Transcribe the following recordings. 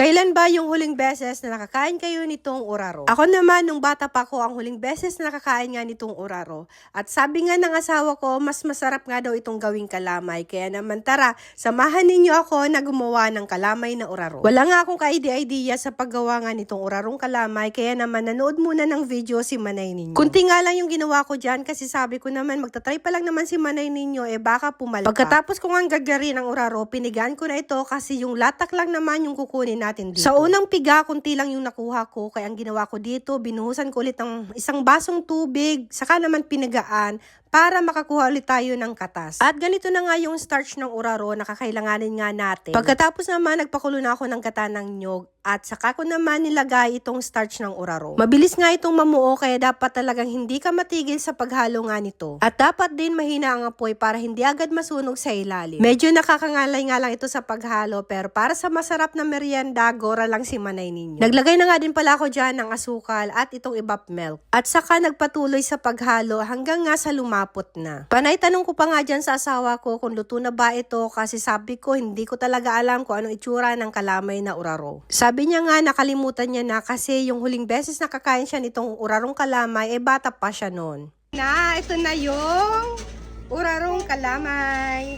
Kailan ba yung huling beses na nakakain kayo nitong uraro? Ako naman, nung bata pa ko, ang huling beses na nakakain nga nitong uraro. At sabi nga ng asawa ko, mas masarap nga daw itong gawing kalamay. Kaya naman tara, samahan ninyo ako na gumawa ng kalamay na uraro. Wala nga akong ka-idea sa paggawa nga nitong urarong kalamay, kaya naman nanood muna ng video si Manay Ninyo. Kunti nga lang yung ginawa ko dyan kasi sabi ko naman, magtatry pa lang naman si Manay Ninyo, baka pumalpak. Pagkatapos ko nga gagarin ang uraro, pinigaan ko na ito kasi yung latak lang naman yung kukunin natin dito. Sa unang piga, kunti lang yung nakuha ko. Kaya ang ginawa ko dito, binuhusan ko ulit ng isang basong tubig, saka naman pinagaan para makakuha ulit tayo ng katas. At ganito na nga yung starch ng uraro na kakailanganin nga natin. Pagkatapos naman, nagpakulo na ako ng gata ng nyog at saka ko naman nilagay itong starch ng uraro. Mabilis nga itong mamuo kaya dapat talagang hindi ka matigil sa paghalo nga nito. At dapat din mahina ang apoy para hindi agad masunog sa ilalim. Medyo nakakangalay nga lang ito sa paghalo pero para sa masarap na merienda, gora lang si Manay Ninyo. Naglagay na nga din pala ako dyan ng asukal at itong evap milk. At saka nagpatuloy sa paghalo hanggang nga sa lumapot na. Panay tanong ko pa nga dyan sa asawa ko kung luto na ba ito kasi sabi ko hindi ko talaga alam kung anong itsura ng kalamay na uraro. Sabi niya nga nakalimutan niya na kasi yung huling beses nakakain siya nitong urarong kalamay bata pa siya noon. Na, ito na yung urarong kalamay.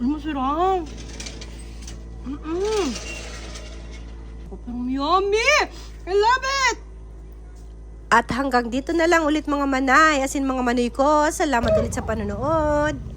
Masarap. Yummy! I love it! At hanggang dito na lang ulit mga manay, as in mga manoy ko. Salamat ulit sa panonood.